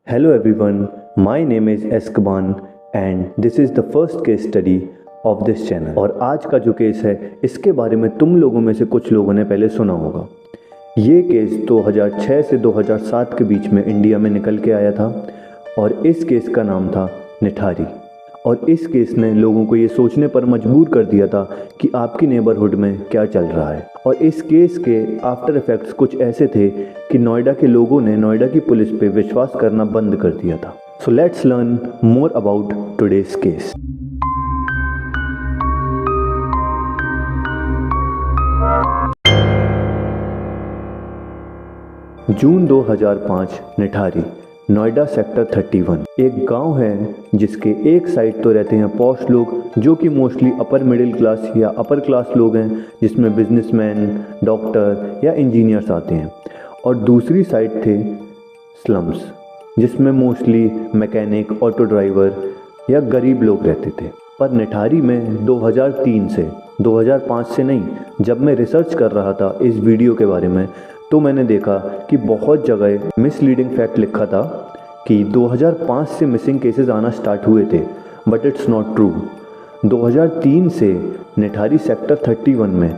Hello everyone, my name is Eskaban and this is the first case study of this channel। और आज का जो case है इसके बारे में तुम लोगों में से कुछ लोगों ने पहले सुना होगा। ये केस 2006 से 2007 के बीच में इंडिया में निकल के आया था और इस केस का नाम था निठारी। और इस केस ने लोगों को ये सोचने पर मजबूर कर दिया था कि आपकी नेबरहुड में क्या चल रहा है। और इस केस के आफ्टर इफेक्ट्स कुछ ऐसे थे कि नोएडा के लोगों ने नोएडा की पुलिस पे विश्वास करना बंद कर दिया था। So let's learn more about today's case. June 2005 Nithari, Noida sector 31 एक गांव है जिसके एक साइड तो रहते हैं पॉश लोग जो कि मोस्टली अपर मिडिल क्लास या अपर क्लास लोग हैं, जिसमें बिजनेसमैन, डॉक्टर या इंजीनियर्स आते हैं, और दूसरी साइड थे स्लम्स जिसमें मोस्टली मैकेनिक, ऑटो ड्राइवर या गरीब लोग रहते थे। पर निठारी में 2003 से 2005 से नहीं, जब मैं रिसर्च कर रहा था इस वीडियो के बारे में तो मैंने देखा कि बहुत जगह मिसलीडिंग फैक्ट लिखा था कि 2005 से मिसिंग केसेस आना स्टार्ट हुए थे, बट इट्स नॉट ट्रू। 2003 से निठारी सेक्टर 31 में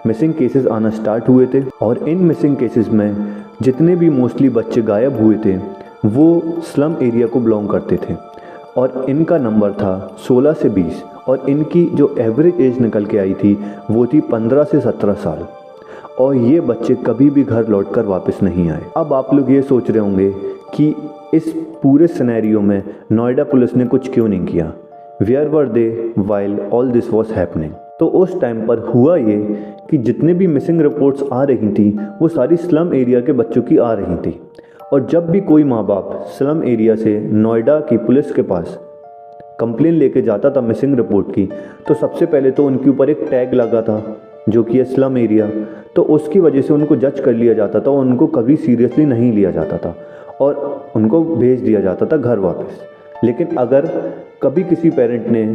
मिसिंग केसेस आना स्टार्ट हुए थे और इन मिसिंग केसेस में जितने भी मोस्टली बच्चे गायब हुए थे वो स्लम एरिया को बिलोंग करते थे और इनका नंबर था 16 से 20 और इनकी जो एवरेज एज निकल के आई थी वो थी 15 से 17 साल। और ये बच्चे कभी भी घर लौटकर वापस नहीं आए। अब आप लोग ये सोच रहे होंगे कि इस पूरे सिनेरियो में नोएडा पुलिस ने कुछ क्यों नहीं किया। Where were they while all this was happening. तो उस टाइम पर हुआ ये कि जितने भी मिसिंग रिपोर्ट्स आ रही थी वो सारी स्लम एरिया के बच्चों की आ रही थी। और जब भी कोई माँ बाप स्लम एरिया से नोएडा की पुलिस के पास कंप्लेन लेके जाता था मिसिंग रिपोर्ट की, तो सबसे पहले तो उनके ऊपर एक टैग लगा था जो कि है स्लम एरिया, तो उसकी वजह से उनको जज कर लिया जाता था और उनको कभी सीरियसली नहीं लिया जाता था और उनको भेज दिया जाता था घर वापस। लेकिन अगर कभी किसी पेरेंट ने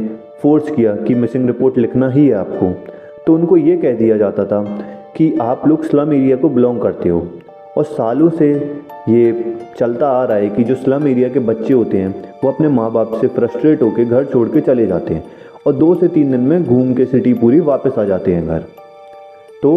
फोर्स किया कि मिसिंग रिपोर्ट लिखना ही है आपको, तो उनको ये कह दिया जाता था कि आप लोग स्लम एरिया को बिलोंग करते हो। और सालों से ये चलता आ रहा है कि जो स्लम एरिया के बच्चे होते हैं वो अपने माँ बाप से फ्रस्ट्रेट होकर घर छोड़ के चले जाते हैं और 2 से 3 दिन में घूम के सिटी पूरी वापस आ जाते हैं घर। तो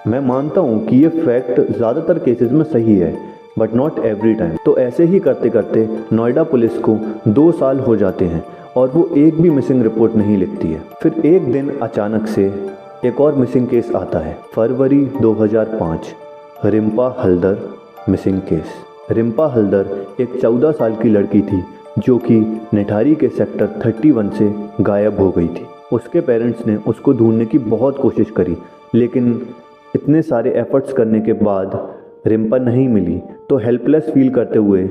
मैं मानता हूँ कि ये फैक्ट ज़्यादातर केसेस में सही है, बट नॉट एवरी टाइम। तो ऐसे ही करते करते नोएडा पुलिस को 2 साल हो जाते हैं और वो एक भी मिसिंग रिपोर्ट नहीं लिखती है। फिर एक दिन अचानक से एक और मिसिंग केस आता है। फरवरी 2005, रिम्पा हल्दर मिसिंग केस। रिम्पा हल्दर एक 14 साल की लड़की थी जो कि निठारी के सेक्टर 31 से गायब हो गई थी। उसके पेरेंट्स ने उसको ढूंढने की बहुत कोशिश करी, लेकिन इतने सारे एफर्ट्स करने के बाद रिम्पा नहीं मिली। तो हेल्पलेस फील करते हुए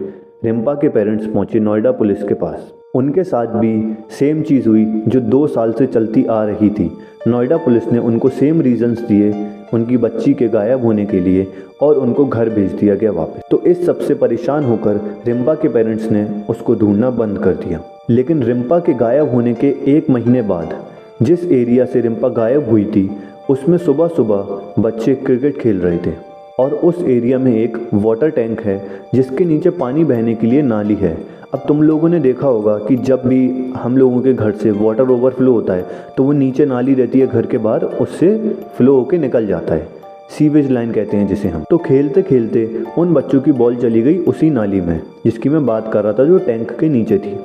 रिम्पा के पेरेंट्स पहुंचे नोएडा पुलिस के पास। उनके साथ भी सेम चीज़ हुई जो 2 साल से चलती आ रही थी। नोएडा पुलिस ने उनको सेम रीजंस दिए उनकी बच्ची के गायब होने के लिए और उनको घर भेज दिया गया वापस। तो इस सब से परेशान होकर रिम्पा के पेरेंट्स ने उसको ढूंढना बंद कर दिया। लेकिन रिम्पा के गायब होने के 1 महीने बाद जिस एरिया से रिम्पा गायब हुई थी उसमें सुबह सुबह बच्चे क्रिकेट खेल रहे थे और उस एरिया में एक वाटर टैंक है जिसके नीचे पानी बहने के लिए नाली है। अब तुम लोगों ने देखा होगा कि जब भी हम लोगों के घर से वाटर ओवरफ्लो होता है तो वो नीचे नाली रहती है घर के बाहर, उससे फ्लो होके निकल जाता है, सीवेज लाइन कहते हैं जिसे हम। तो खेलते खेलते उन बच्चों की बॉल चली गई उसी नाली में जिसकी मैं बात कर रहा था, जो टैंक के नीचे थी।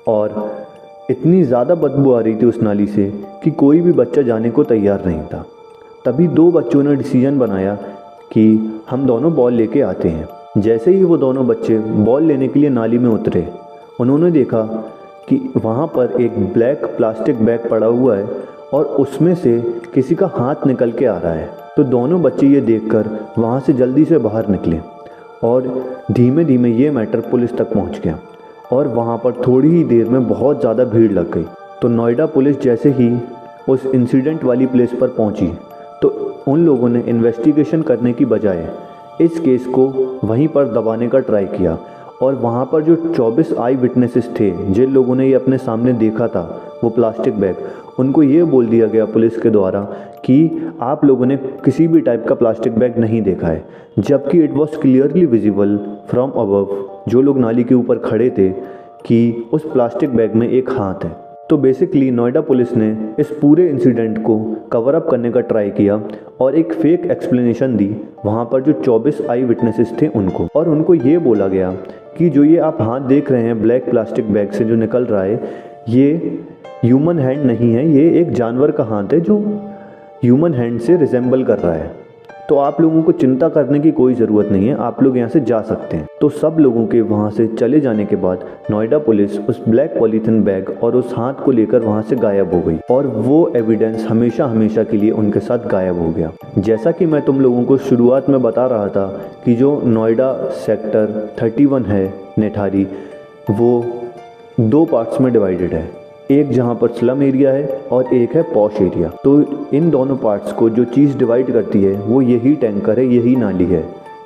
और इतनी ज़्यादा बदबू आ रही थी उस नाली से कि कोई भी बच्चा जाने को तैयार नहीं था। तभी 2 बच्चों ने डिसीजन बनाया कि हम दोनों बॉल लेके आते हैं। जैसे ही वो दोनों बच्चे बॉल लेने के लिए नाली में उतरे, उन्होंने देखा कि वहाँ पर एक ब्लैक प्लास्टिक बैग पड़ा हुआ है और उसमें से किसी का हाथ निकल के आ रहा है। तो दोनों बच्चे ये देखकर वहाँ से जल्दी से बाहर निकले और धीमे धीमे ये मैटर पुलिस तक पहुँच गया और वहाँ पर थोड़ी ही देर में बहुत ज़्यादा भीड़ लग गई। तो नोएडा पुलिस जैसे ही उस इंसिडेंट वाली प्लेस पर पहुँची तो उन लोगों ने इन्वेस्टिगेशन करने की बजाय इस केस को वहीं पर दबाने का ट्राई किया। और वहाँ पर जो 24 आई विटनेसेस थे जिन लोगों ने ये अपने सामने देखा था वो प्लास्टिक बैग, उनको ये बोल दिया गया पुलिस के द्वारा कि आप लोगों ने किसी भी टाइप का प्लास्टिक बैग नहीं देखा है, जबकि it was clearly visible from above जो लोग नाली के ऊपर खड़े थे कि उस प्लास्टिक बैग में एक हाथ है। तो बेसिकली नोएडा पुलिस ने इस पूरे इंसिडेंट को कवर अप करने का ट्राई किया और एक फेक एक्सप्लेनेशन दी वहाँ पर जो 24 आई विटनेसेस थे उनको, और उनको ये बोला गया कि जो ये आप हाथ देख रहे हैं ब्लैक प्लास्टिक बैग से जो निकल रहा है, ये ह्यूमन हैंड नहीं है, ये एक जानवर का हाथ है जो ह्यूमन हैंड से रिजेंबल कर रहा है। तो आप लोगों को चिंता करने की कोई ज़रूरत नहीं है, आप लोग यहाँ से जा सकते हैं। तो सब लोगों के वहाँ से चले जाने के बाद नोएडा पुलिस उस ब्लैक पॉलीथिन बैग और उस हाथ को लेकर वहाँ से गायब हो गई और वो एविडेंस हमेशा हमेशा के लिए उनके साथ गायब हो गया। जैसा कि मैं तुम लोगों को शुरुआत में बता रहा था कि जो नोएडा सेक्टर 31 है निठारी, वो 2 पार्ट्स में डिवाइडेड है, एक जहाँ पर स्लम एरिया है और एक है पॉश एरिया। तो इन दोनों पार्ट्स को जो चीज़ डिवाइड करती है वो यही टैंकर है, यही नाली है,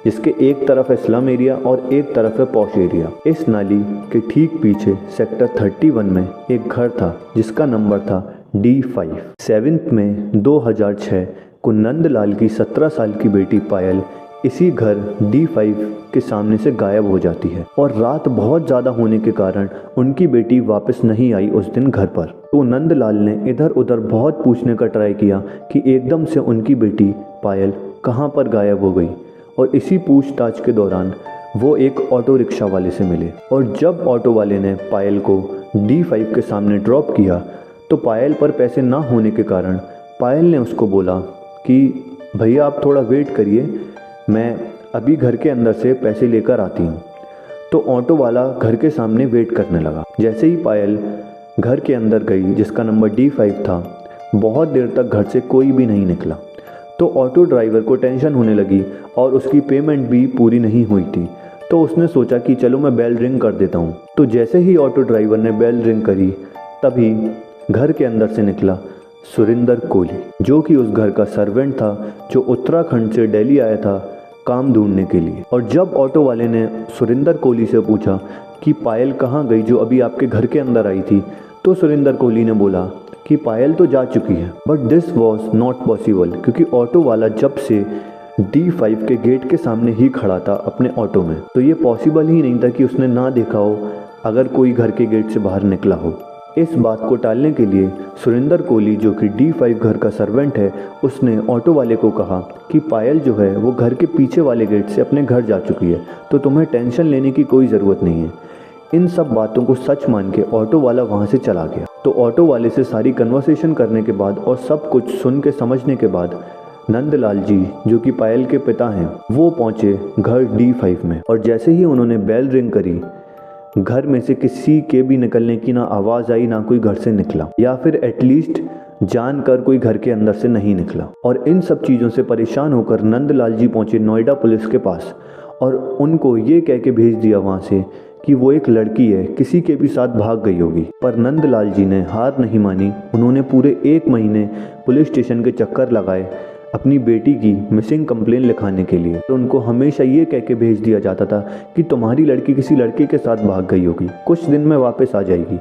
जिसके एक तरफ है स्लम एरिया और एक तरफ है पॉश एरिया। इस नाली के ठीक पीछे सेक्टर 31 में एक घर था जिसका नंबर था D5। 7 मई 2006 को नंदलाल की 17 साल की बेटी पायल इसी घर D5 के सामने से गायब हो जाती है और रात बहुत ज़्यादा होने के कारण उनकी बेटी वापस नहीं आई उस दिन घर पर। तो नंदलाल ने इधर उधर बहुत पूछने का ट्राई किया कि एकदम से उनकी बेटी पायल कहाँ पर गायब हो गई, और इसी पूछताछ के दौरान वो एक ऑटो रिक्शा वाले से मिले, और जब ऑटो वाले ने पायल को D5 के सामने ड्रॉप किया तो पायल पर पैसे ना होने के कारण पायल ने उसको बोला कि भैया आप थोड़ा वेट करिए, मैं अभी घर के अंदर से पैसे लेकर आती हूँ। तो ऑटो वाला घर के सामने वेट करने लगा। जैसे ही पायल घर के अंदर गई जिसका नंबर D5 था, बहुत देर तक घर से कोई भी नहीं निकला। तो ऑटो ड्राइवर को टेंशन होने लगी और उसकी पेमेंट भी पूरी नहीं हुई थी। तो उसने सोचा कि चलो मैं बेल रिंग कर देता हूँ। तो जैसे ही ऑटो ड्राइवर ने बेल रिंग करी तभी घर के अंदर से निकला सुरिंदर कोहली, जो कि उस घर का सर्वेंट था जो उत्तराखंड से दिल्ली आया था काम ढूंढने के लिए। और जब ऑटो वाले ने सुरिंदर कोहली से पूछा कि पायल कहाँ गई जो अभी आपके घर के अंदर आई थी, तो सुरिंदर कोहली ने बोला कि पायल तो जा चुकी है। But this was not possible, क्योंकि ऑटो वाला जब से D5 के गेट के सामने ही खड़ा था अपने ऑटो में, तो ये पॉसिबल ही नहीं था कि उसने ना देखा हो अगर कोई घर के गेट से बाहर निकला हो। इस बात को टालने के लिए सुरिंदर कोहली, जो कि D5 घर का सर्वेंट है, उसने ऑटो वाले को कहा कि पायल जो है वो घर के पीछे वाले गेट से अपने घर जा चुकी है, तो तुम्हें टेंशन लेने की कोई ज़रूरत नहीं है। इन सब बातों को सच मान के ऑटो वाला वहाँ से चला गया। तो ऑटो वाले से सारी कन्वर्सेशन करने के बाद और सब कुछ सुन के समझने के बाद नंदलाल जी, जो कि पायल के पिता हैं, वो पहुँचे घर D5 में। और जैसे ही उन्होंने बेल रिंग करी, घर में से किसी के भी निकलने की ना आवाज़ आई, ना कोई घर से निकला, या फिर एटलीस्ट जानकर कोई घर के अंदर से नहीं निकला। और इन सब चीज़ों से परेशान होकर नंदलाल जी पहुँचे नोएडा पुलिस के पास और उनको ये कह के भेज दिया वहाँ से कि वो एक लड़की है, किसी के भी साथ भाग गई होगी। पर नंदलाल जी ने हार नहीं मानी। उन्होंने पूरे 1 महीने पुलिस स्टेशन के चक्कर लगाए अपनी बेटी की मिसिंग कंप्लेन लिखाने के लिए। तो उनको हमेशा ये कह के भेज दिया जाता था कि तुम्हारी लड़की किसी लड़के के साथ भाग गई होगी, कुछ दिन में वापस आ जाएगी,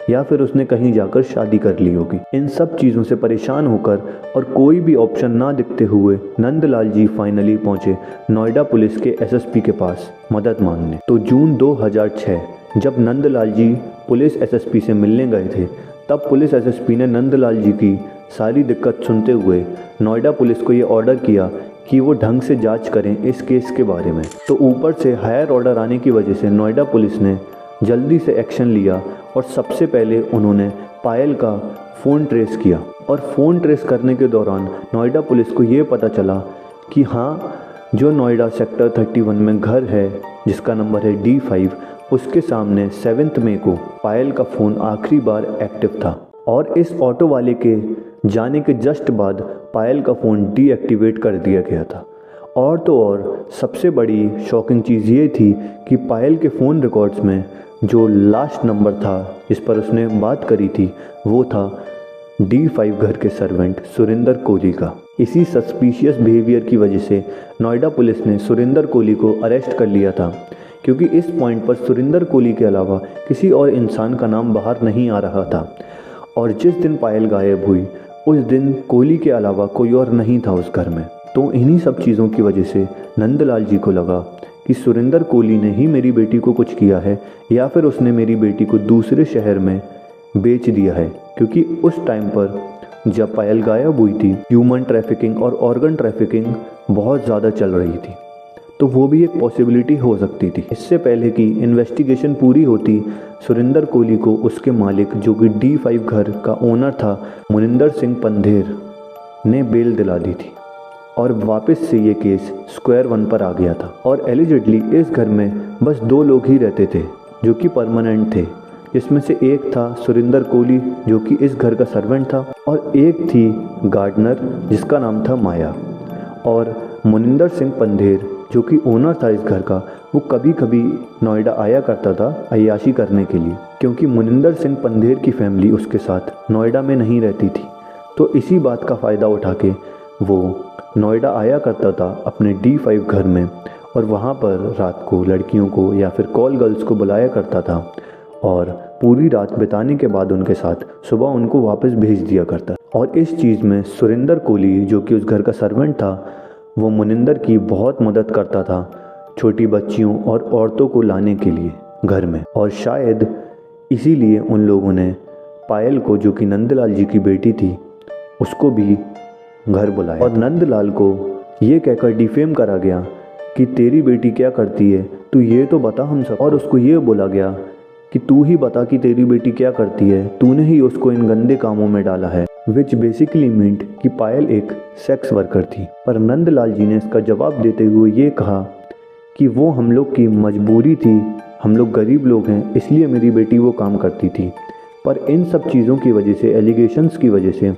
या फिर उसने कहीं जाकर शादी कर ली होगी। इन सब चीज़ों से परेशान होकर और कोई भी ऑप्शन ना दिखते हुए नंदलाल जी फाइनली पहुंचे नोएडा पुलिस के SSP के पास मदद मांगने। तो जून 2006 जब नंदलाल जी पुलिस SSP से मिलने गए थे, तब पुलिस SSP ने नंदलाल जी की सारी दिक्कत सुनते हुए नोएडा पुलिस को ये ऑर्डर किया कि वो ढंग से जांच करें इस केस के बारे में। तो ऊपर से हायर ऑर्डर आने की वजह से नोएडा पुलिस ने जल्दी से एक्शन लिया और सबसे पहले उन्होंने पायल का फ़ोन ट्रेस किया। और फ़ोन ट्रेस करने के दौरान नोएडा पुलिस को ये पता चला कि हाँ, जो नोएडा सेक्टर 31 में घर है जिसका नंबर है D5, उसके सामने 7 मई को पायल का फ़ोन आखिरी बार एक्टिव था। और इस ऑटो वाले के जाने के जस्ट बाद पायल का फ़ोन डीएक्टिवेट कर दिया गया था। और तो और सबसे बड़ी शॉकिंग चीज़ ये थी कि पायल के फ़ोन रिकॉर्ड्स में जो लास्ट नंबर था जिस पर उसने बात करी थी, वो था D5 घर के सर्वेंट सुरिंदर कोहली का। इसी सस्पिशियस बिहेवियर की वजह से नोएडा पुलिस ने सुरिंदर कोहली को अरेस्ट कर लिया था, क्योंकि इस पॉइंट पर सुरिंदर कोहली के अलावा किसी और इंसान का नाम बाहर नहीं आ रहा था। और जिस दिन पायल गायब हुई उस दिन कोहली के अलावा कोई और नहीं था उस घर में। तो इन्हीं सब चीज़ों की वजह से नंदलाल जी को लगा कि कि सुरिंदर कोहली ने ही मेरी बेटी को कुछ किया है या फिर उसने मेरी बेटी को दूसरे शहर में बेच दिया है, क्योंकि उस टाइम पर जब पायल गायब हुई थी ह्यूमन ट्रैफिकिंग और ऑर्गन ट्रैफिकिंग बहुत ज़्यादा चल रही थी, तो वो भी एक पॉसिबिलिटी हो सकती थी। इससे पहले कि इन्वेस्टिगेशन पूरी होती, सुरिंदर कोहली को उसके मालिक जो कि D5 घर का ओनर था मुनिंदर सिंह पंधेर ने बेल दिला दी थी और वापस से ये केस स्क्वायर वन पर आ गया था। और एलिजिडली इस घर में बस 2 लोग ही रहते थे जो कि परमानेंट थे, जिसमें से एक था सुरिंदर कोहली जो कि इस घर का सर्वेंट था और एक थी गार्डनर जिसका नाम था माया। और मुनिंदर सिंह पंधेर जो कि ओनर था इस घर का, वो कभी कभी नोएडा आया करता था अय्याशी करने के लिए, क्योंकि मुनिंदर सिंह पंधेर की फैमिली उसके साथ नोएडा में नहीं रहती थी। तो इसी बात का फ़ायदा उठा के वो नोएडा आया करता था अपने D5 घर में और वहाँ पर रात को लड़कियों को या फिर कॉल गर्ल्स को बुलाया करता था और पूरी रात बिताने के बाद उनके साथ सुबह उनको वापस भेज दिया करता। और इस चीज़ में सुरिंदर कोहली जो कि उस घर का सर्वेंट था, वो मुनिंदर की बहुत मदद करता था छोटी बच्चियों और औरतों को लाने के लिए घर में। और शायद इसीलिए उन लोगों ने पायल को जो कि नंदलाल जी की बेटी थी उसको भी घर बुलाया और नंदलाल को ये कहकर डिफेम करा गया कि तेरी बेटी क्या करती है, तू ये तो बता हम सब। और उसको ये बोला गया कि तू ही बता कि तेरी बेटी क्या करती है, तूने ही उसको इन गंदे कामों में डाला है, विच बेसिकली मींट कि पायल एक सेक्स वर्कर थी। पर नंदलाल जी ने इसका जवाब देते हुए ये कहा कि वो हम लोग की मजबूरी थी, हम लोग गरीब लोग हैं इसलिए मेरी बेटी वो काम करती थी। पर इन सब चीज़ों की वजह से, एलिगेशंस की वजह से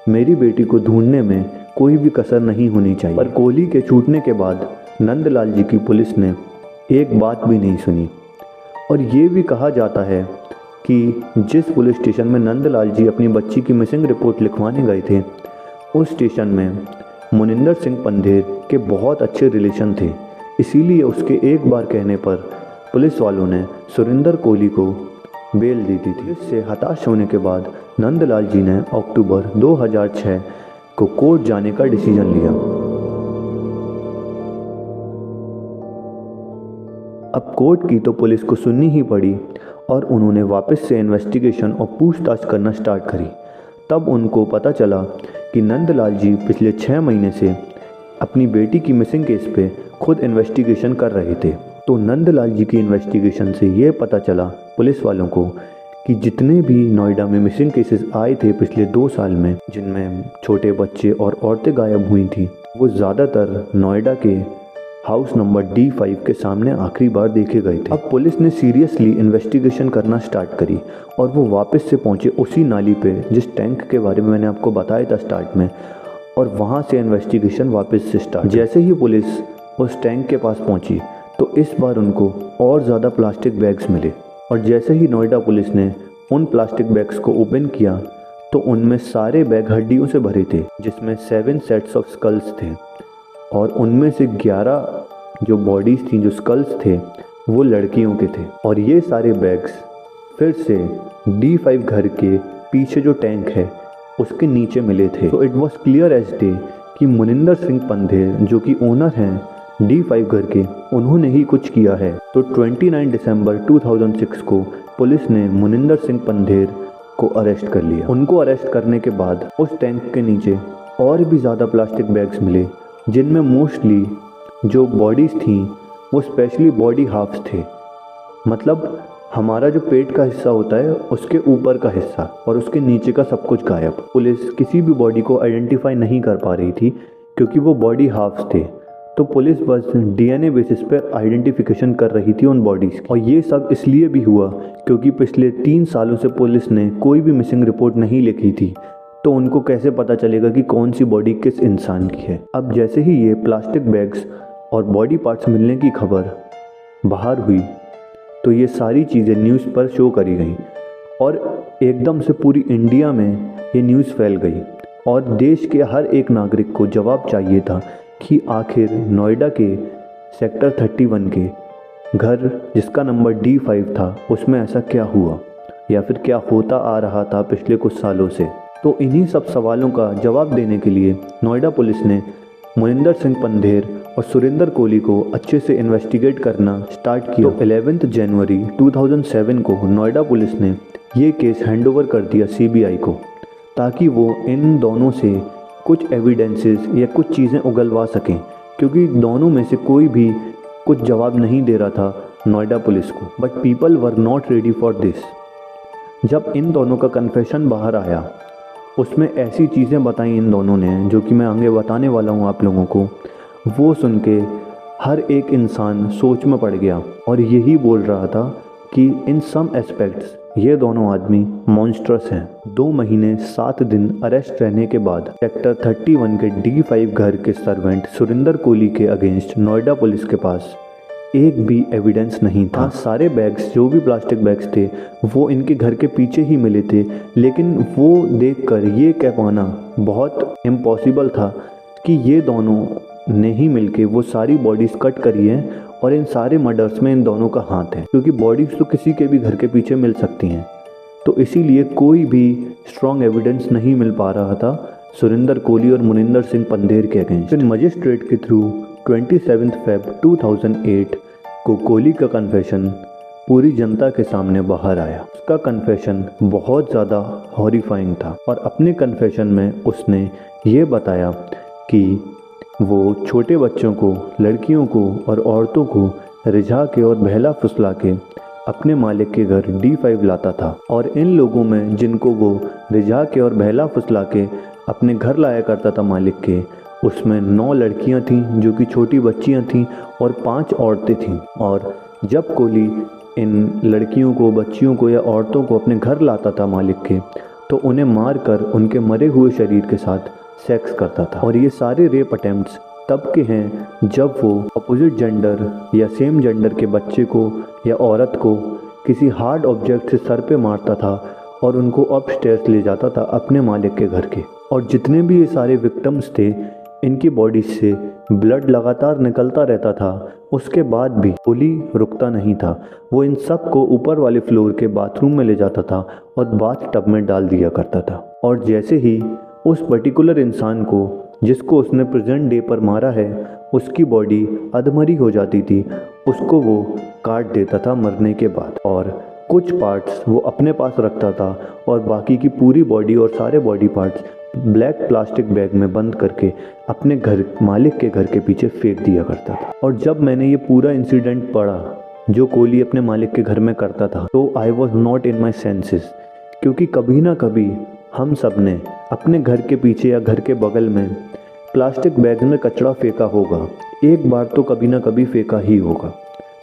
मेरी बेटी को ढूंढने में कोई भी कसर नहीं होनी चाहिए। पर कोहली के छूटने के बाद नंदलाल जी की पुलिस ने एक बात भी नहीं सुनी। और ये भी कहा जाता है कि जिस पुलिस स्टेशन में नंदलाल जी अपनी बच्ची की मिसिंग रिपोर्ट लिखवाने गए थे, उस स्टेशन में मुनिंदर सिंह पंधेर के बहुत अच्छे रिलेशन थे, इसीलिए उसके एक बार कहने पर पुलिस वालों ने सुरिंदर कोहली को बेल दे दी थी। इससे हताश होने के बाद नंदलाल जी ने अक्टूबर 2006 को कोर्ट जाने का डिसीजन लिया। अब कोर्ट की तो पुलिस को सुननी ही पड़ी और उन्होंने वापस से इन्वेस्टिगेशन और पूछताछ करना स्टार्ट करी। तब उनको पता चला कि नंदलाल जी पिछले 6 महीने से अपनी बेटी की मिसिंग केस पे खुद इन्वेस्टिगेशन कर रहे थे। तो नंदलाल जी की इन्वेस्टिगेशन से ये पता चला पुलिस वालों को कि जितने भी नोएडा में मिसिंग केसेस आए थे पिछले 2 साल में, जिनमें छोटे बच्चे और औरतें गायब हुई थी, वो ज़्यादातर नोएडा के हाउस नंबर D5 के सामने आखिरी बार देखे गए थे। अब पुलिस ने सीरियसली इन्वेस्टिगेशन करना स्टार्ट करी और वो वापस से पहुंचे उसी नाली पे जिस टैंक के बारे में मैंने आपको बताया था स्टार्ट में, और वहां से इन्वेस्टिगेशन वापस से स्टार्ट। जैसे ही पुलिस उस टैंक के पास पहुंची तो इस बार उनको और ज़्यादा प्लास्टिक बैग्स मिले और जैसे ही नोएडा पुलिस ने उन प्लास्टिक बैग्स को ओपन किया तो उनमें सारे बैग हड्डियों से भरे थे, जिसमें 7 सेट्स ऑफ स्कल्स थे और उनमें से 11 जो बॉडीज़ थी, जो स्कल्स थे, वो लड़कियों के थे। और ये सारे बैग्स फिर से D5 घर के पीछे जो टैंक है उसके नीचे मिले थे। तो it was clear as day कि मुनिंदर सिंह पंधेर जो कि ओनर हैं D5 घर के, उन्होंने ही कुछ किया है। तो 29 दिसंबर 2006 को पुलिस ने मुनिंदर सिंह पंधेर को अरेस्ट कर लिया। उनको अरेस्ट करने के बाद उस टैंक के नीचे और भी ज़्यादा प्लास्टिक बैग्स मिले, जिनमें मोस्टली जो बॉडीज़ थीं वो स्पेशली बॉडी हाफ्स थे, मतलब हमारा जो पेट का हिस्सा होता है उसके ऊपर का हिस्सा और उसके नीचे का सब कुछ गायब। पुलिस किसी भी बॉडी को आइडेंटिफाई नहीं कर पा रही थी क्योंकि वो बॉडी हाफ्स थे। तो पुलिस बस DNA बेसिस पर आइडेंटिफिकेशन कर रही थी उन बॉडीज़ की। और ये सब इसलिए भी हुआ क्योंकि पिछले 3 सालों से पुलिस ने कोई भी मिसिंग रिपोर्ट नहीं लिखी थी, तो उनको कैसे पता चलेगा कि कौन सी बॉडी किस इंसान की है। अब जैसे ही ये प्लास्टिक बैग्स और बॉडी पार्ट्स मिलने की खबर बाहर हुई तो ये सारी चीज़ें न्यूज़ पर शो करी गई और एकदम से पूरी इंडिया में ये न्यूज़ फैल गई और देश के हर एक नागरिक को जवाब चाहिए था कि आखिर नोएडा के सेक्टर 31 के घर जिसका नंबर D5 था उसमें ऐसा क्या हुआ या फिर क्या होता आ रहा था पिछले कुछ सालों से। तो इन्हीं सब सवालों का जवाब देने के लिए नोएडा पुलिस ने मुनिंदर सिंह पंधेर और सुरेंद्र कोहली को अच्छे से इन्वेस्टिगेट करना स्टार्ट किया। तो 11 जनवरी 2007 को नोएडा पुलिस ने ये केस हैंडओवर कर दिया सीबीआई को, ताकि वो इन दोनों से कुछ एविडेंसेस या कुछ चीज़ें उगलवा सकें, क्योंकि दोनों में से कोई भी कुछ जवाब नहीं दे रहा था नोएडा पुलिस को। But people were not ready for this. जब इन दोनों का कन्फेशन बाहर आया, उसमें ऐसी चीज़ें बताई इन दोनों ने जो कि मैं आगे बताने वाला हूँ आप लोगों को। वो सुन के हर एक इंसान सोच में पड़ गया और यही बोल रहा था कि इन सम एस्पेक्ट्स ये दोनों आदमी मॉन्स्ट्रस हैं। 2 महीने 7 दिन अरेस्ट रहने के बाद सेक्टर 31 के D5 घर के सर्वेंट सुरेंद्र कोहली के अगेंस्ट नोएडा पुलिस के पास एक भी एविडेंस नहीं था। सारे बैग्स, जो भी प्लास्टिक बैग्स थे, वो इनके घर के पीछे ही मिले थे, लेकिन वो देखकर ये कह पाना बहुत इम्पॉसिबल था कि ये दोनों ने ही मिलके वो सारी बॉडीज़ कट करी हैं और इन सारे मर्डर्स में इन दोनों का हाथ है, क्योंकि बॉडीज़ तो किसी के भी घर के पीछे मिल सकती हैं। तो इसीलिए कोई भी स्ट्रॉन्ग एविडेंस नहीं मिल पा रहा था सुरेंद्र कोहली और मुनिंदर सिंह पंधेर के अगेंस्ट। मजिस्ट्रेट के थ्रू 27 फेब 2008 को कोहली का कन्फेशन पूरी जनता के सामने बाहर आया। उसका कन्फेशन बहुत ज़्यादा हॉरिफाइंग था और अपने कन्फेशन में उसने ये बताया कि वो छोटे बच्चों को, लड़कियों को और औरतों को रिझा के और बहला फुसला के अपने मालिक के घर D5 लाता था। और इन लोगों में जिनको वो रिझा के और बहला फुसला के अपने घर लाया करता था मालिक के, उसमें 9 लड़कियां थीं जो कि छोटी बच्चियां थीं और 5 औरतें थीं। और जब कोहली इन लड़कियों को, बच्चियों को या औरतों को अपने घर लाता था मालिक के, तो उन्हें मार कर उनके मरे हुए शरीर के साथ सेक्स करता था। और ये सारे रेप अटेम्प्ट्स तब के हैं जब वो अपोजिट जेंडर या सेम जेंडर के बच्चे को या औरत को किसी हार्ड ऑब्जेक्ट से सर पे मारता था और उनको अपस्टेयर्स ले जाता था अपने मालिक के घर के। और जितने भी ये सारे विक्टिम्स थे, इनकी बॉडी से ब्लड लगातार निकलता रहता था। उसके बाद भी कोहली रुकता नहीं था। वो इन सब को ऊपर वाले फ्लोर के बाथरूम में ले जाता था और बाथ टब में डाल दिया करता था। और जैसे ही उस पर्टिकुलर इंसान को जिसको उसने प्रेजेंट डे पर मारा है, उसकी बॉडी अधमरी हो जाती थी, उसको वो काट देता था मरने के बाद। और कुछ पार्ट्स वो अपने पास रखता था और बाकी की पूरी बॉडी और सारे body parts black plastic bag में बंद करके अपने घर, मालिक के घर के पीछे फेंक दिया करता था। और जब मैंने ये पूरा इंसिडेंट पढ़ा जो कोहली अपने मालिक के घर में करता था, तो I was not in my senses, क्योंकि कभी ना कभी हम सब ने अपने घर के पीछे या घर के बगल में प्लास्टिक बैग में कचरा फेंका होगा। एक बार तो कभी ना कभी फेंका ही होगा।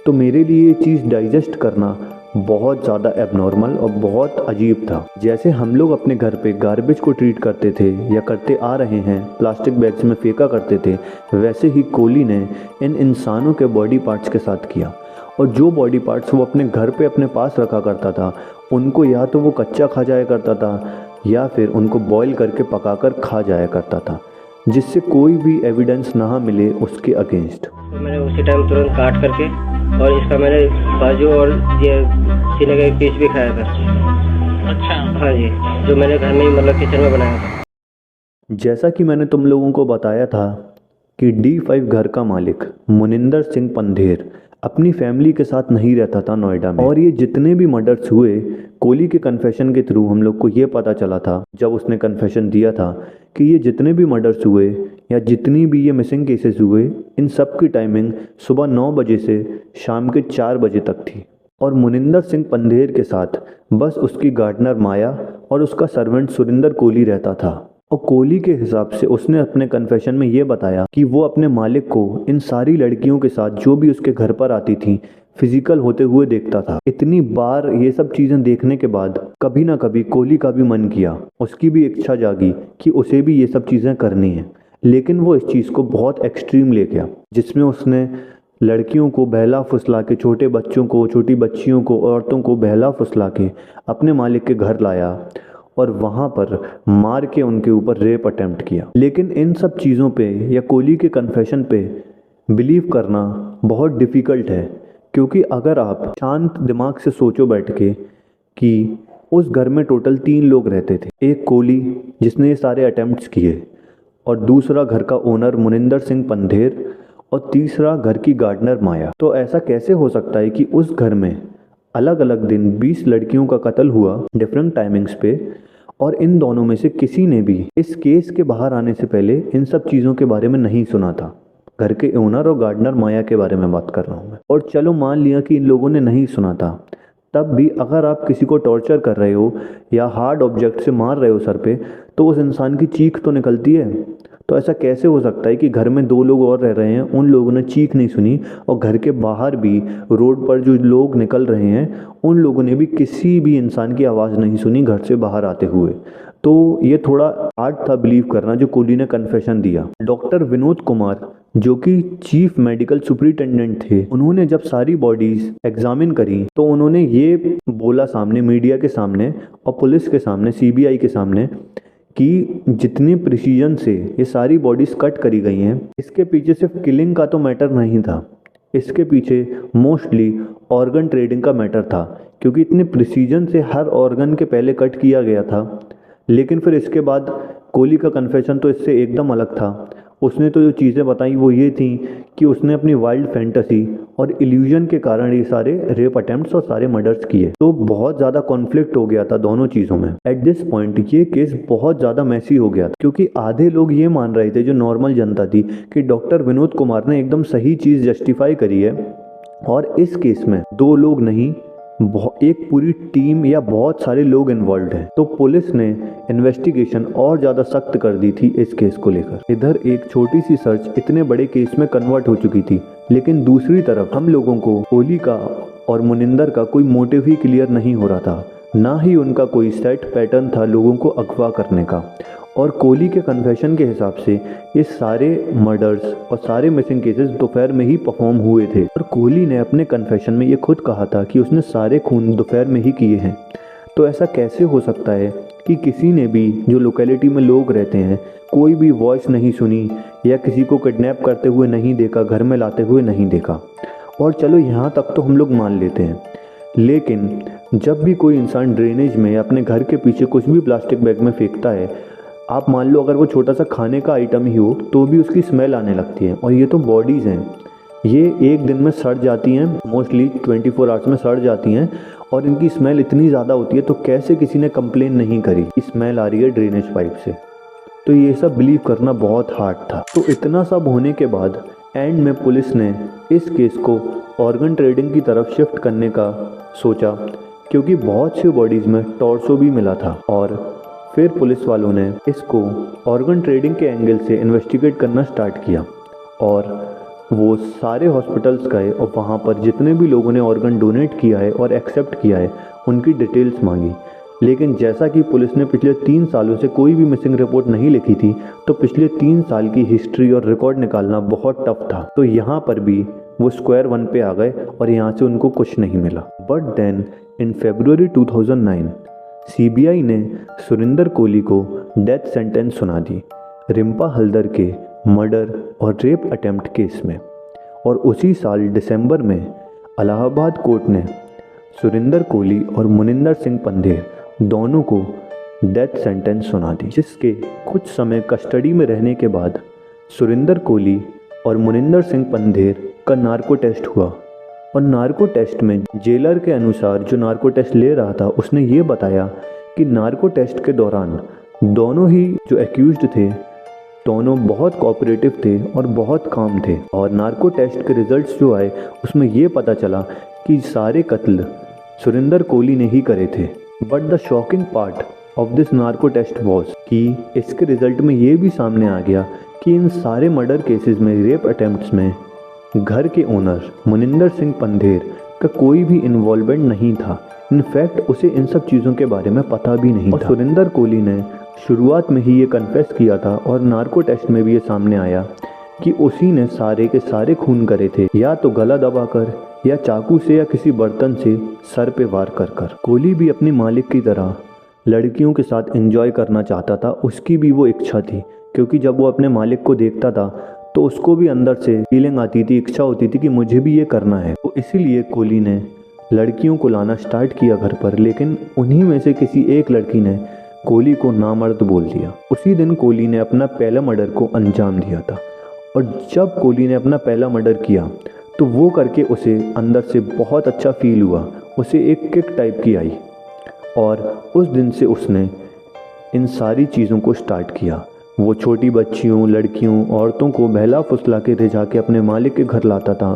तो मेरे लिए ये चीज़ डाइजेस्ट करना बहुत ज़्यादा एबनॉर्मल और बहुत अजीब था। जैसे हम लोग अपने घर पे गार्बेज को ट्रीट करते थे या करते आ रहे हैं, प्लास्टिक बैग्स में फेंका करते थे, वैसे ही कोहली ने इन इंसानों के बॉडी पार्ट्स के साथ किया। और जो बॉडी पार्ट्स वो अपने घर पे अपने पास रखा करता था, उनको या तो वो कच्चा खा जाया करता था या फिर उनको बॉईल करके पकाकर खा जाया करता था, जिससे कोई भी एविडेंस ना मिले उसके अगेंस्ट। मैंने उसी टाइम तुरंत काट करके और इसका मैंने बाजू और ये सीने का एक पीस भी खाया था। अच्छा। हाँ जी, जो मैंने घर में ही मतलब किचन में बनाया था। जैसा कि मैंने तुम लोगों को बताया था कि D5 घर का मालिक मुनिंदर सिंह पंधेर अपनी फैमिली के साथ नहीं रहता था नोएडा में। और ये जितने भी मर्डर्स हुए, कोहली के कन्फेशन के थ्रू हम लोग को ये पता चला था जब उसने कन्फेशन दिया था कि ये जितने भी मर्डर्स हुए या जितनी भी ये मिसिंग केसेस हुए, इन सब की टाइमिंग सुबह 9 बजे से शाम के 4 बजे तक थी। और मुनिंदर सिंह पंधेर के साथ बस उसकी गार्डनर माया और उसका सर्वेंट सुरेंद्र कोहली रहता था। और कोहली के हिसाब से उसने अपने कन्फेशन में ये बताया कि वो अपने मालिक को इन सारी लड़कियों के साथ जो भी उसके घर पर आती थी फिजिकल होते हुए देखता था। इतनी बार ये सब चीज़ें देखने के बाद कभी ना कभी कोहली का भी मन किया, उसकी भी इच्छा जागी कि उसे भी ये सब चीज़ें करनी है। लेकिन वो इस चीज़ को बहुत एक्सट्रीम ले गया, जिसमें उसने लड़कियों को बहला फुसला के, छोटे बच्चों को, छोटी बच्चियों को, औरतों को बहला फुसला के अपने मालिक के घर लाया और वहाँ पर मार के उनके ऊपर रेप अटेम्प्ट किया। लेकिन इन सब चीज़ों पे या कोहली के कन्फेशन पे बिलीव करना बहुत डिफ़िकल्ट है, क्योंकि अगर आप शांत दिमाग से सोचो बैठ के कि उस घर में टोटल 3 लोग रहते थे। एक कोहली जिसने ये सारे अटेम्प्ट्स किए, और दूसरा घर का ओनर मुनिंदर सिंह पंधेर और तीसरा घर की गार्डनर माया। तो ऐसा कैसे हो सकता है कि उस घर में अलग अलग दिन 20 लड़कियों का कत्ल हुआ डिफरेंट टाइमिंग्स पे, और इन दोनों में से किसी ने भी इस केस के बाहर आने से पहले इन सब चीज़ों के बारे में नहीं सुना था। घर के ओनर और गार्डनर माया के बारे में बात कर रहा हूँ मैं। और चलो मान लिया कि इन लोगों ने नहीं सुना था, तब भी अगर आप किसी को टॉर्चर कर रहे हो या हार्ड ऑब्जेक्ट से मार रहे हो सर पे, तो उस इंसान की चीख तो निकलती है। तो ऐसा कैसे हो सकता है कि घर में 2 लोग और रह रहे हैं, उन लोगों ने चीख नहीं सुनी, और घर के बाहर भी रोड पर जो लोग निकल रहे हैं उन लोगों ने भी किसी भी इंसान की आवाज़ नहीं सुनी घर से बाहर आते हुए। तो ये थोड़ा हार्ड था बिलीव करना जो कोहली ने कन्फेशन दिया। डॉक्टर विनोद कुमार जो कि चीफ मेडिकल सुपरिटेंडेंट थे, उन्होंने जब सारी बॉडीज एग्जामिन करी तो उन्होंने ये बोला सामने मीडिया के सामने और पुलिस के सामने, सीबीआई के सामने, कि जितनी प्रिसीजन से ये सारी बॉडीज कट करी गई हैं, इसके पीछे सिर्फ किलिंग का तो मैटर नहीं था, इसके पीछे मोस्टली ऑर्गन ट्रेडिंग का मैटर था, क्योंकि इतने प्रिसीजन से हर ऑर्गन के पहले कट किया गया था। लेकिन फिर इसके बाद कोहली का कन्फेशन तो इससे एकदम अलग था। उसने तो जो चीज़ें बताई वो ये थी कि उसने अपनी वाइल्ड फैंटेसी और इल्यूजन के कारण ये सारे रेप अटेम्प्ट्स और सारे मर्डर्स किए। तो बहुत ज़्यादा कॉन्फ्लिक्ट हो गया था दोनों चीज़ों में। एट दिस पॉइंट ये केस बहुत ज़्यादा मैसी हो गया था, क्योंकि आधे लोग ये मान रहे थे, जो नॉर्मल जनता थी, कि डॉक्टर विनोद कुमार ने एकदम सही चीज़ जस्टिफाई करी है और इस केस में 2 लोग नहीं, एक पूरी टीम या बहुत सारे लोग इन्वॉल्व हैं। तो पुलिस ने इन्वेस्टिगेशन और ज़्यादा सख्त कर दी थी इस केस को लेकर। इधर एक छोटी सी सर्च इतने बड़े केस में कन्वर्ट हो चुकी थी, लेकिन दूसरी तरफ हम लोगों को कोहली का और मुनिंदर का कोई मोटिव ही क्लियर नहीं हो रहा था, ना ही उनका कोई सेट पैटर्न था लोगों को अगवा करने का। और कोहली के कन्फेशन के हिसाब से ये सारे मर्डर्स और सारे मिसिंग केसेस दोपहर में ही परफॉर्म हुए थे, और कोहली ने अपने कन्फेशन में ये खुद कहा था कि उसने सारे खून दोपहर में ही किए हैं। तो ऐसा कैसे हो सकता है कि किसी ने भी, जो लोकेलिटी में लोग रहते हैं, कोई भी वॉइस नहीं सुनी या किसी को किडनैप करते हुए नहीं देखा, घर में लाते हुए नहीं देखा। और चलो यहाँ तक तो हम लोग मान लेते हैं, लेकिन जब भी कोई इंसान ड्रेनेज में या अपने घर के पीछे कुछ भी प्लास्टिक बैग में फेंकता है, आप मान लो अगर वो छोटा सा खाने का आइटम ही हो तो भी उसकी स्मेल आने लगती है। और ये तो बॉडीज़ हैं, ये एक दिन में सड़ जाती हैं, मोस्टली 24 आवर्स में सड़ जाती हैं, और इनकी स्मेल इतनी ज़्यादा होती है, तो कैसे किसी ने कंप्लेन नहीं करी कि स्मेल आ रही है ड्रेनेज पाइप से। तो ये सब बिलीव करना बहुत हार्ड था। तो इतना सब होने के बाद एंड में पुलिस ने इस केस को ऑर्गन ट्रेडिंग की तरफ शिफ्ट करने का सोचा, क्योंकि बहुत सी बॉडीज़ में टॉर्सो भी मिला था। और फिर पुलिस वालों ने इसको ऑर्गन ट्रेडिंग के एंगल से इन्वेस्टिगेट करना स्टार्ट किया, और वो सारे हॉस्पिटल्स गए और वहाँ पर जितने भी लोगों ने ऑर्गन डोनेट किया है और एक्सेप्ट किया है उनकी डिटेल्स मांगी। लेकिन जैसा कि पुलिस ने पिछले 3 सालों से कोई भी मिसिंग रिपोर्ट नहीं लिखी थी, तो पिछले 3 साल की हिस्ट्री और रिकॉर्ड निकालना बहुत टफ था। तो यहाँ पर भी वो स्क्वायर वन पे आ गए और यहाँ से उनको कुछ नहीं मिला। But then in February 2009 CBI ने सुरिंदर कोहली को डेथ सेंटेंस सुना दी रिम्पा हल्दर के मर्डर और रेप अटेम्प्ट केस में। और उसी साल दिसंबर में इलाहाबाद कोर्ट ने सुरिंदर कोहली और मुनिंदर सिंह पंधेर दोनों को डेथ सेंटेंस सुना दी, जिसके कुछ समय कस्टडी में रहने के बाद सुरिंदर कोहली और मुनिंदर सिंह पंधेर का नार्को टेस्ट हुआ। और नार्को टेस्ट में जेलर के अनुसार जो नार्को टेस्ट ले रहा था उसने ये बताया कि नार्को टेस्ट के दौरान दोनों ही जो एक्यूज्ड थे दोनों बहुत कोऑपरेटिव थे और बहुत काम थे। और नार्को टेस्ट के रिजल्ट्स जो आए उसमें ये पता चला कि सारे कत्ल सुरिंदर कोहली ने ही करे थे। But the shocking part of this narco test was कि इसके रिजल्ट में ये भी सामने आ गया कि इन सारे मर्डर केसेस में, रेप अटेम्प्ट्स में घर के ओनर मुनिंदर सिंह पंधेर का कोई भी इन्वॉल्वमेंट नहीं था। इनफैक्ट उसे इन सब चीज़ों के बारे में पता भी नहीं था। सुरिंदर कोहली ने शुरुआत में ही ये कन्फेस किया था और नार्को टेस्ट में भी ये सामने आया कि उसी ने सारे के सारे खून करे थे, या तो गला दबाकर या चाकू से या किसी बर्तन से सर पे वार कर कर। कोहली भी अपने मालिक की तरह लड़कियों के साथ एंजॉय करना चाहता था, उसकी भी वो इच्छा थी, क्योंकि जब वो अपने मालिक को देखता था तो उसको भी अंदर से फीलिंग आती थी, इच्छा होती थी कि मुझे भी ये करना है। तो इसीलिए कोहली ने लड़कियों को लाना स्टार्ट किया घर पर। लेकिन उन्हीं में से किसी एक लड़की ने कोहली को नामर्द बोल दिया। उसी दिन कोहली ने अपना पहला मर्डर को अंजाम दिया था और जब कोहली ने अपना पहला मर्डर किया तो वो करके उसे अंदर से बहुत अच्छा फील हुआ, उसे एक किक टाइप की आई और उस दिन से उसने इन सारी चीज़ों को स्टार्ट किया। वो छोटी बच्चियों, लड़कियों, औरतों को बहला फुसला के रिझा के अपने मालिक के घर लाता था,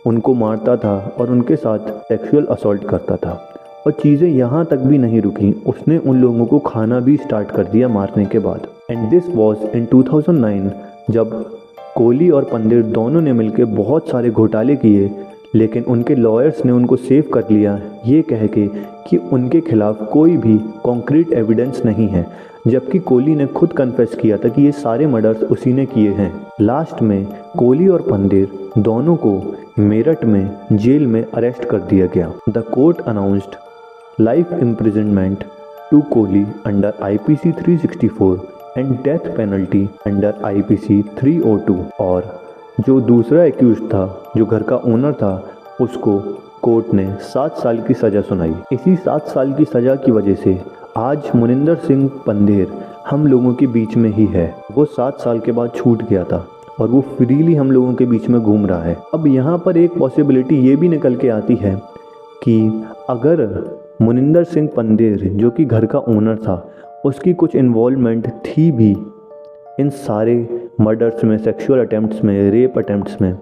उनको मारता था और उनके साथ सेक्सुअल असॉल्ट करता था। और चीज़ें यहाँ तक भी नहीं रुकी, उसने उन लोगों को खाना भी स्टार्ट कर दिया मारने के बाद। एंड दिस वॉज इन 2009 जब कोहली और पंदेर दोनों ने मिलकर बहुत सारे घोटाले किए, लेकिन उनके लॉयर्स ने उनको सेव कर लिया ये कह के कि उनके खिलाफ कोई भी कॉन्क्रीट एविडेंस नहीं है, जबकि कोहली ने खुद कन्फेस किया था कि ये सारे मर्डर्स उसी ने किए हैं। लास्ट में कोहली और पंदेर दोनों को मेरठ में जेल में अरेस्ट कर दिया गया। The court announced life imprisonment to Kohli under IPC 364 and death penalty under IPC 302। और जो दूसरा एक्यूज था, जो घर का ओनर था, उसको कोर्ट ने 7 साल की सज़ा सुनाई। इसी 7 साल की सज़ा की वजह से आज मुनिंदर सिंह पंदेर हम लोगों के बीच में ही है। वो 7 साल के बाद छूट गया था और वो फ्रीली हम लोगों के बीच में घूम रहा है। अब यहाँ पर एक पॉसिबिलिटी ये भी निकल के आती है कि अगर मुनिंदर सिंह पंदेर जो कि घर का ओनर था, उसकी कुछ इन्वॉल्वमेंट थी भी इन सारे मर्डर्स में, सेक्सुअल अटेम्प्ट्स में, रेप अटेम्प्ट्स में,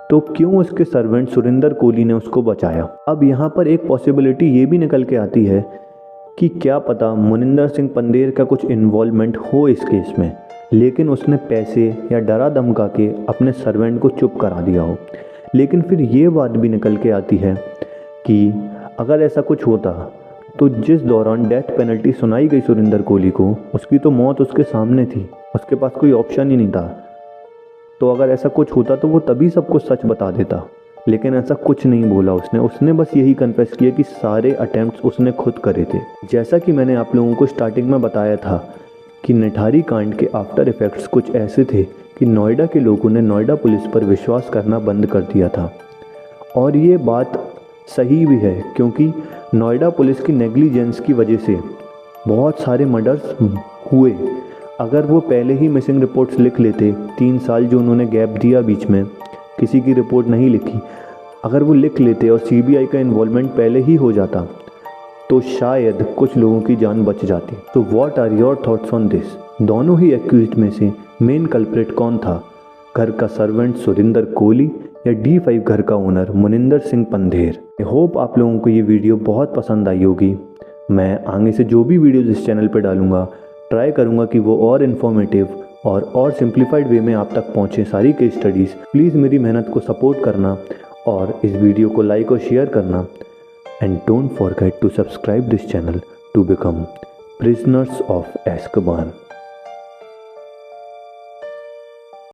तो क्यों उसके सर्वेंट सुरिंदर कोहली ने उसको बचाया। अब यहाँ पर एक पॉसिबिलिटी ये भी निकल के आती है कि क्या पता मुनिंदर सिंह पंदेर का कुछ इन्वॉल्वमेंट हो इस केस में, लेकिन उसने पैसे या डरा धमका के अपने सर्वेंट को चुप करा दिया हो। लेकिन फिर ये बात भी निकल के आती है कि अगर ऐसा कुछ होता तो जिस दौरान डेथ पेनल्टी सुनाई गई सुरिंदर कोहली को, उसकी तो मौत उसके सामने थी, उसके पास कोई ऑप्शन ही नहीं था। तो अगर ऐसा कुछ होता तो वो तभी सबको सच बता देता, लेकिन ऐसा कुछ नहीं बोला उसने बस यही कन्फेस किया कि सारे अटेम्प्ट्स उसने खुद करे थे। जैसा कि मैंने आप लोगों को स्टार्टिंग में बताया था कि निठारी कांड के आफ्टर इफ़ेक्ट्स कुछ ऐसे थे कि नोएडा के लोगों ने नोएडा पुलिस पर विश्वास करना बंद कर दिया था। और ये बात सही भी है, क्योंकि नोएडा पुलिस की नेग्लिजेंस की वजह से बहुत सारे मर्डर्स हुए। अगर वो पहले ही मिसिंग रिपोर्ट्स लिख लेते, 3 साल जो उन्होंने गैप दिया बीच में, किसी की रिपोर्ट नहीं लिखी, अगर वो लिख लेते और CBI का इन्वॉल्वमेंट पहले ही हो जाता तो शायद कुछ लोगों की जान बच जाती। तो what are your thoughts on this? दोनों ही एक्यूज्ड में से मेन कल्प्रिट कौन था? घर का सर्वेंट सुरिंदर कोहली या D5 घर का owner Moninder Singh Pandher? I hope आप लोगों को ये वीडियो बहुत पसंद आई होगी। मैं आगे से जो भी वीडियोज़ इस चैनल पर डालूँगा, ट्राई करूँगा कि वो और इन्फॉर्मेटिव और सिंप्लीफाइड वे में आप तक पहुँचे सारी केस स्टडीज़। प्लीज़ मेरी मेहनत को सपोर्ट करना और इस वीडियो को लाइक और शेयर करना। And don't forget to subscribe this channel to become prisoners of Azkaban.